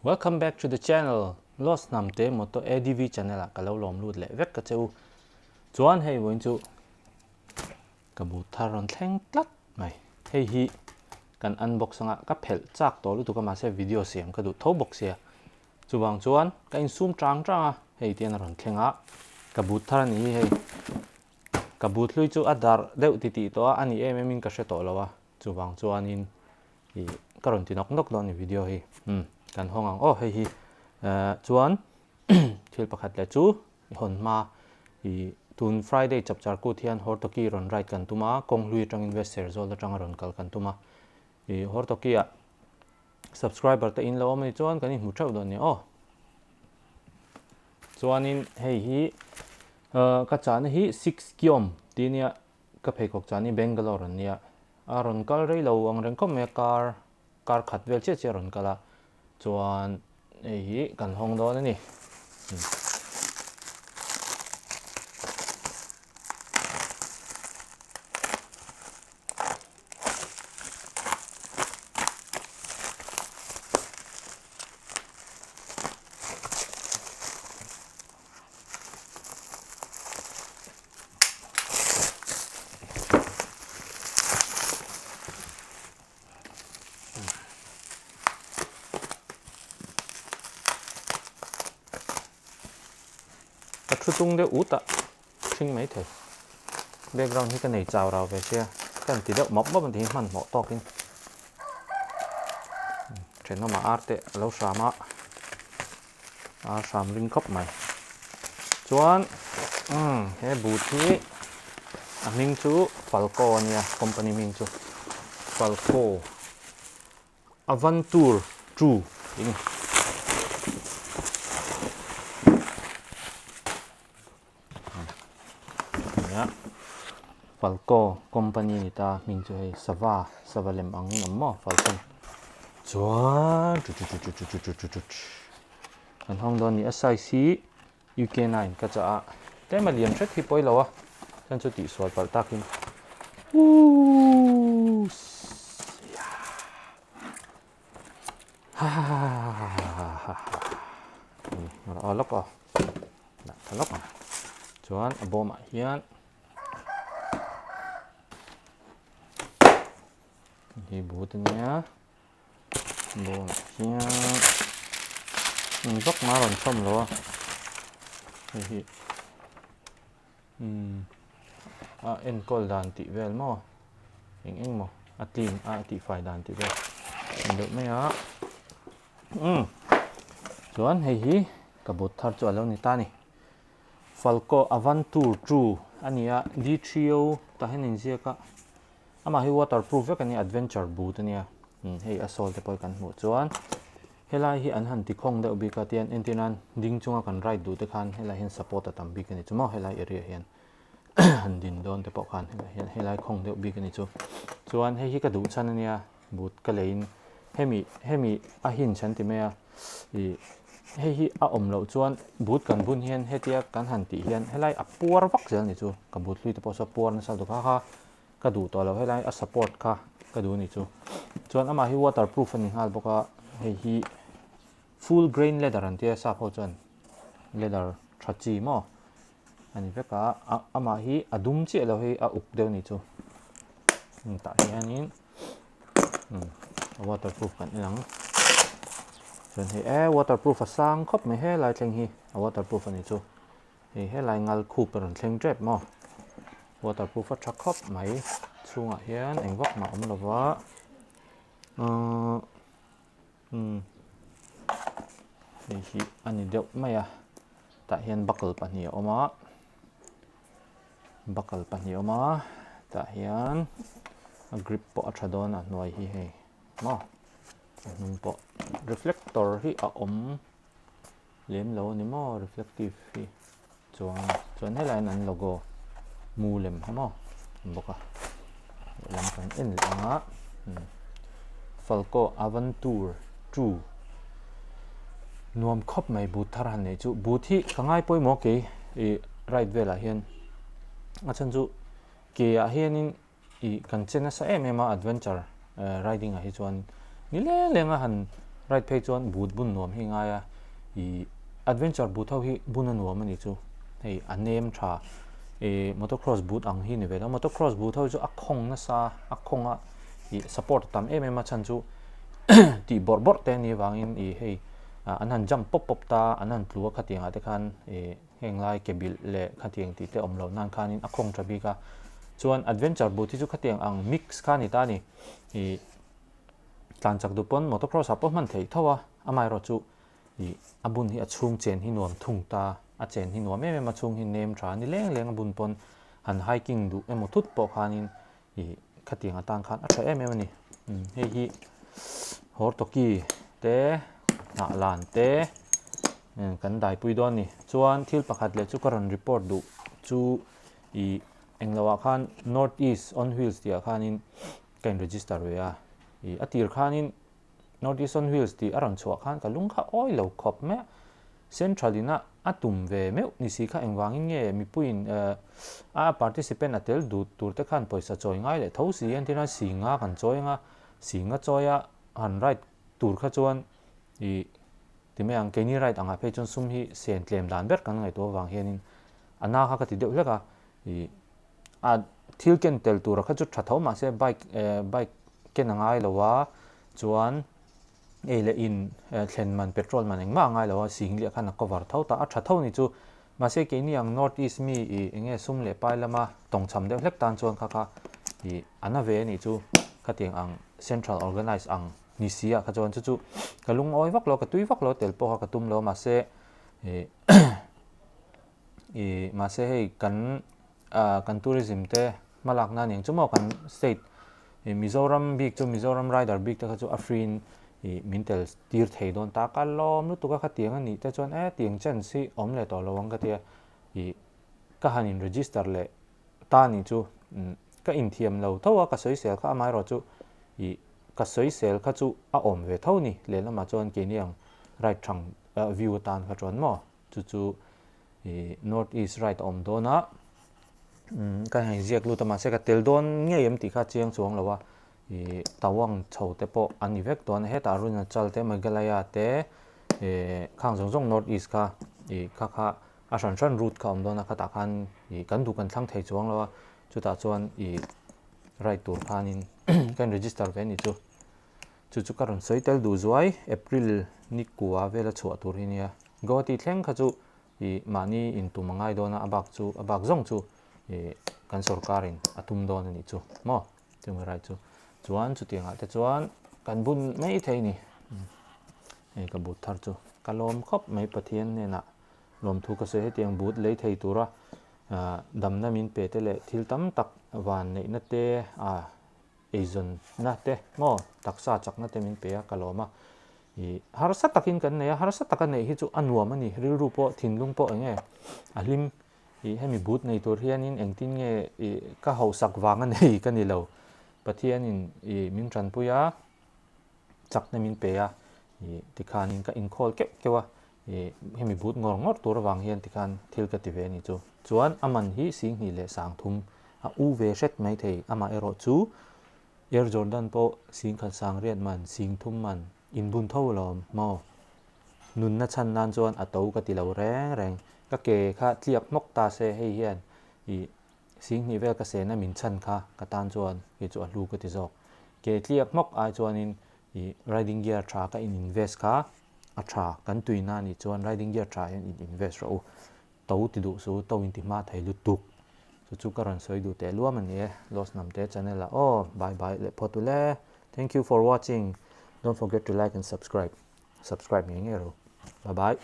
Welcome back to the channel. Lost namte moto ADV channel ka lo lom lut le vek ka cheu. Chuan hei voin chu ka bu tharon thleng tlat mai. Hei hi kan unbox anga ka phel chak to lu tu ka ma se video siam ka du tho box ya. Chuwang chuan ka in zoom trang trang hei tian ron thlenga ka bu thar ni hei ka bu thlui chu adar deuh ti ti to ani em in ka hre to lawa. Chuwang chuan in hi karon ti nok nok don ni video hi. Kan hongang hei hi chuan thil pakhat le chu hon ma hi tun Friday chapchar ku thian hortoki ron right kan tuma kong lui tang investor zol tang ron kal kan tuma hi hortoki a subscriber ta in lo mai chuan kan mu thau don ni chuan in hei hi ka chan hi 6 kiom tinia ka phekok chani Bangalore an nia aron kal rei lo ang reng kom me car khat vel che che ron kala chuan hei hi kan hong don ani thu tung de uta thing mấy thầy background hi cái này chào rào về xe cái tí đậu mọc bắp thì mặn mỏ to kinh trên nó mà art tệ lâu xàm á xàm linh cấp mày chuan cái bút hi mình chú Falco nha company mình chú Falco Avantur True ini Falco company ni ta mình cho hay Sava lem ang ngam mo Falcon chuan kan hong don ni SIC UK9 ka cha te ma liam thret hi poi lawa kan chu ti swal par takin ha lok na thalok chuan aboma hian hi bút nha bộ kia dốc má còn không rồi hi en call đàn tị vel mo anh mo tìm tị phải đàn tị vel được mấy á chuan hei hi ka bút thar chu alo ni ta ni Falco Avantur True ania D3O ta hen in zia ka ama hi waterproof vek ani adventure boot ania hei asol te poi kan hmu chuan helai hi an han ti khong deuh bika tian entinan ding chunga kan right du te khan helai hin support atam bik ani chumo helai area hian han din don te pok khan helai khong deuh bik ani chu chuan hei hi ka du chan ania boot ka lein hemi a hin chan ti me a hei hi a om lo chuan boot kan bun hian hetia kan han ti hian helai a puar vak zel ni chu ka boot lui te pawh so puar na sal du kha ka du to lo helai a support kha ka du ni chu chuan ama hi waterproof ani hal boka hei hi full grain leather an tia sa pho chuan leather thachi mo ani veka ama hi adum che lo hi a uk deu ni chu ta hianin waterproof kan ilang chuan hei waterproof a sang khop me he lai thleng hi a waterproof ani chu hei helai ngal khup ron thleng trap mo waterproof a tha khop mai chunga hian engwak ma om lova hi ani deuh mai a ta hian buckle pahnih oma ta hian a grip po a thadon a hnuai hi hei mo po reflector hi a om lem lo ni mo reflective hi chuan helai an logo mu lem mo boka lam kan en anga Falco Avantur True nuam khop mai but thar han nei chu but hi kangai poi mo ke right vela hian a chan chu ke a hianin kan chena sa em adventure riding a hi chuan ni le lenga han right page chuan boot bun nuam hi ngaya I adventure boot ho hi bun nuam ani chu hei a name tha motocross boot ang hi ni vela motocross boot ho chu a khong na sa a khonga I support tam em chan chu ti bor te ni wangin I hei an han jump pop ta an han tlua khatianga te khan heng lai kebil le khatiang ti te omlo nan khanin a khong thabi ka chuan adventure boot hi chu khatiang ang mix kha ni ta ni tlan chak du pon motocross apo man thei thawa amai ro chu abun hi achung chen hi nuam thung ta a chen hi nuam em achung hi name tha ni leng abun pon han hiking du emo thut po khanin khatiang atang khan a tha em ni hei hi hor toki te na lan te kan dai pui don ni chuan thil pakhat le chu karon report du chu englawa khan northeast on wheels tia khanin kan register we a atir khanin northeast on wheels ti aron chua khan kalung kha oi lo khop me centralina atum ve me ni si kha engwangin nge mi puin a participant atel du turte khan poisa choi ngai le tho si antina singa kan choi nga singa choya han right tur kha chuan time ang keni right anga pe chon sum hi sen tlem dan ber kan ngai to wang hianin ana kha ka ti deuh leka a thil ken tel tur kha chu tha tho ma se bike ken angai lowa chuan le in thlen man petrol man engma ngai lowa sing le khan cover tho ta a tha tho ni chu ma se keni ang north east mi enge sum le pai lama tong cham deuh lek tan chuan kha ana ve ni chu khatiang ang central organize ang nisia kha chuan chu kalung oi vak lo ka tui vak lo tel po ka tum lo ma se ma se hei kan tourism te malak na ning chumo kan state Mizoram big chu Mizoram rider big ta chu afrin mintel tir thei don ta ka lom nu tu ka khatiang ani te chuan tiang chen si om le to lowang ka tia ka hanin register le ta ni chu ka in thiam lo thowa ka soi sel kha mai ro chu ka soi sel kha chu a om ve tho ni le lama chuan ke niang right thang view tan kha chuan mo chu north east right om dona ka hai ziak lu tama se ka tel don nge yem ti kha chiang chuang lawa tawang chho te po ani vek don he ta runa chal te magalaya te khang jong north east ka kha a san route ka om dona kha ta khan kan du kan thlang thei chuang lawa chu ta chuan right tur khanin kan register ve ni chu karon soitel du zuai april ni kuwa vela chua tur hinia go ti thleng kha chu mani in tu mangai dona abak zong chu kan sarkarin atum don ani chu mo tung rai chu chuan chu tianga te chuan kan bun mai thei ni ka but thar chu kalom khop mai pathian ne na lom thu ka se he tiang but lei thei tura dam na min pe te le thil tam tak van nei na te Asian na te mo taksa chak na te min pe kaloma harsa takin kan ne harsa takan nei hi chu anuam ani ril ru po thinlung po enge alim hemi but nei tur hianin engtin nge ka hausak wanga nei kan ni lo pathianin min tran puya chak na min pe ya tikhanin ka in khol kep kewa hemi but ngor tur wang hian tikhan thil ka ti ve ni chu chuan aman hi sing hi le sang thum a u ve set mai thei ama ero chu Air Jordan po sing khan sang rian man sing thum man in bun tho lom mo nun na chan nan chuan a to ka ti lo reng ka ke kha tliak mok ta se hei hian sing ni vel ka se na min chan kha ka tan chuan hi chu a lu ka ti zok ke tliak mok ai chuan in riding gear tha ka in invest kha a tha kan tuina ni chuan riding gear tha in invest ro to ti du su to in ti ma thei lu tuk chu karon soi du te luam ani los nam te channel la bye le potule thank you for watching don't forget to like and subscribe me ngero bye bye